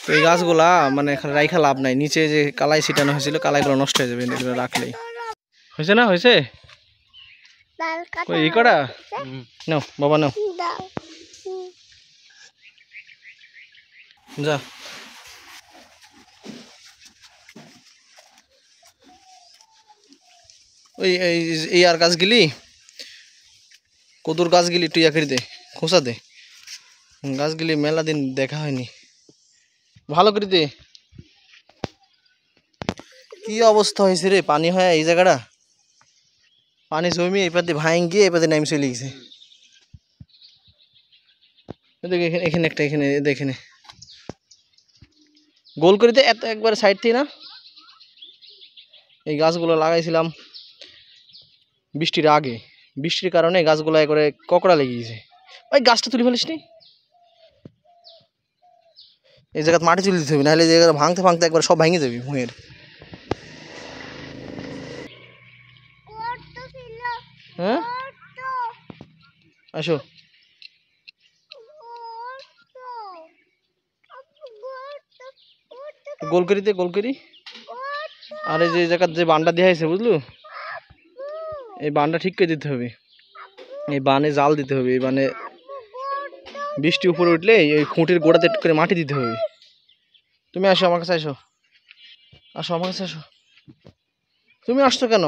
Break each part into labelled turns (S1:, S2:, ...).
S1: তো এই গাছগুলা মানে এখানে রাইখা লাভ নাই, নিচে যে কালাই ছিটানো হয়েছিল কালাইগুলো নষ্ট হয়ে যাবে এগুলো রাখলেই। হয়েছে না? হয়েছে এই কটা নাও বাবা, নাও যা। ওই এই আর গাছগুলি, কদুর গাছগুলি একটু ইয়া করে দে, খোঁচা দে, গাছগুলি মেলা দিন দেখা হয়নি, ভালো করে দে। কি অবস্থা হয়েছে রে পানি হয় এই জায়গাটা, পানি জমি এপাতে ভাঙ গিয়ে এপাতে নামি চলে গেছে। এখানে একটা, এখানে এখানে গোল করে দে, এত একবার সাইড থেকে না। এই গাছগুলো লাগাইছিলাম বৃষ্টির আগে, বৃষ্টির কারণে গাছগুলো করে ককড়া লেগে গেছে। ওই গাছটা তুলে ফেলিস নি, এই জায়গায় মাটি তুলে দিতে হবে, নাহলে এই জায়গায় ভাঙতে ভাঙতে একবার সব ভেঙে যাবি ভুঁয়ের। হ্যাঁ আসো, গোল করি দে, গোল করি। আর এই যে জায়গার যে বানটা দেওয়া হয়েছে বুঝলো, এই বানটা ঠিক করে দিতে হবে, এই বানে জাল দিতে হবে, এই বানে বৃষ্টি উপরে উঠলে এই খুঁটির গোড়াতে একটু করে মাটি দিতে হবে। তুমি আসো আমার কাছে, আসো আসো আমার কাছে আসো। তুমি আসছো কেন?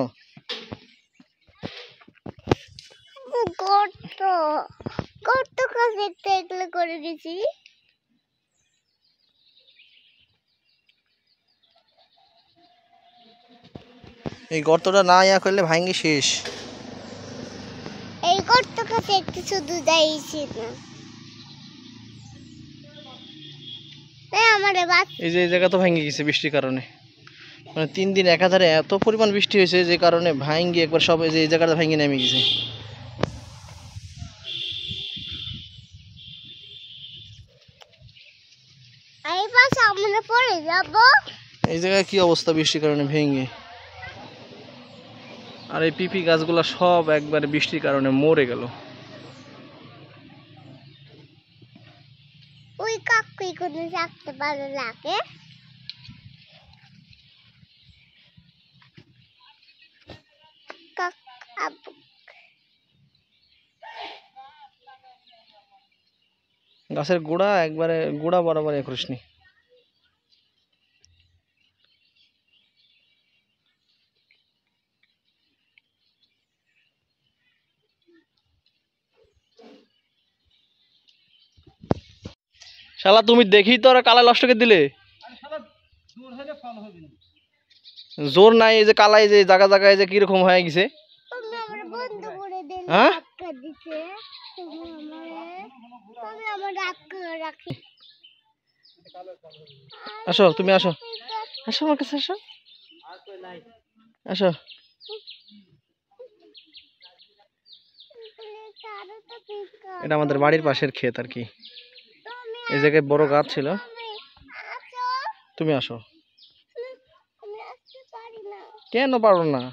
S1: করে দিছি, এই গর্তটা না ইয়া করলে ভাঙ্গি শেষ। এই গর্ত কাছে একটু শুধু যাইছি না, এই যে এই জায়গা তো ভেঙে গেছে বৃষ্টির কারণে, মানে 3 দিন একাধারে এত পরিমাণ বৃষ্টি হয়েছে যে কারণে ভাঙ্গি একবার সব এই জায়গাটা ভেঙে নেমে গেছে। এই জায়গায় কি অবস্থা বৃষ্টির কারণে ভেঙে, আর এই পিপি গাছগুলা সব একবারে বৃষ্টির কারণে মরে গেল। ওই কাকুই কোন থাকতে ভালো লাগে, গাছের গোড়া একবারে গোড়া বরাবর করিসনি। শালা তুমি দেখি তো আর কালা নষ্ট করে দিলে, জোর নাই, এই যে কালাই যে জায়গা জায়গায় যে কিরকম হয়ে গেছে। হ্যাঁ আসো, তুমি আসো, আসো আমার কাছে আসো, আসো। এটা আমাদের বাড়ির পাশের ক্ষেত আর কি, এই জায়গায় বড় গাছ ছিল। তুমি আসো। কেন পারো না?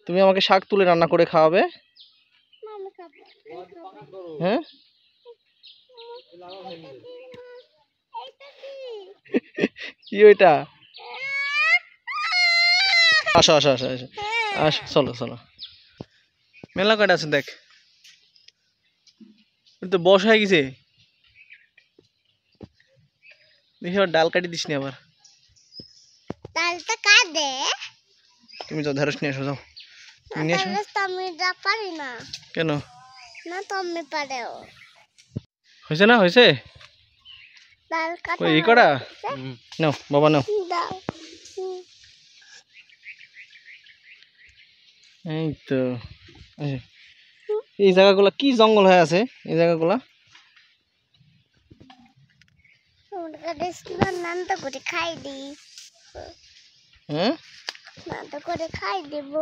S1: তুমি আমাকে শাক তুলে রান্না করে খাওয়াবে। হ্যাঁ কি ওইটা? আসো আসো আসো আসো আসো, চলো চলো, মেলা কয়টা আছে দেখ, তো বস হয়ে গেছে। দেখি আবার ডাল কাটি দিস নি আবার, ডালটা কাটে। তুমি যাও ঢেঁড়স নিয়ে আসো, যাও তুমি নিয়ে আসো। আমি যা পারি না। কেন? না তুমি পারো। হয়েছে না? হয়েছে ডাল কাটা এই কটা নাও বাবা, নাও। এই তো এই জায়গাগুলো কি জঙ্গল হয়ে আছে, এই জায়গাগুলা খাই দি। হ্যাঁ করে খাই দেব,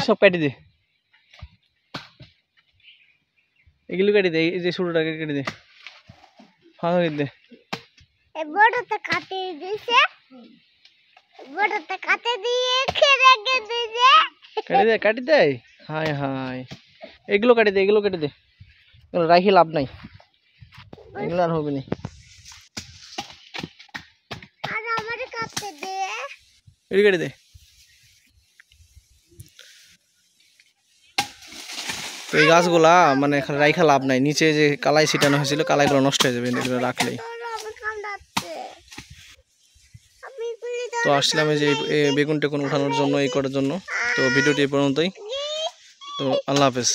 S1: সব কাটি দে, এগুলো কাটি দে, এই যে ছোটটাকে কেটে দে, ফাঁকা কেটে দে। বড়টা কাটে দিয়েছে, বড়টা কাটে দিয়ে রেখে দিয়েছে, কাটি দে কাটি দে। হায় হায়, এগুলো কাটি দে, এগুলো কেটে দে। এগুলো রাখি লাভ নাই, এগুলো আর হবে না। এদিকে দে। তো এই গাছগুলা মানে রাইখা লাভ নাই, নিচে যে কালাই ছিটানো হয়েছিল কালাইগুলো নষ্ট হয়ে যাবে এগুলো রাখলেই। তো আসছিলাম এই যে বেগুন টেগুন উঠানোর জন্য, এই করার জন্য। তো ভিডিওটি এই পর্যন্তই। তো আল্লাহ হাফেজ।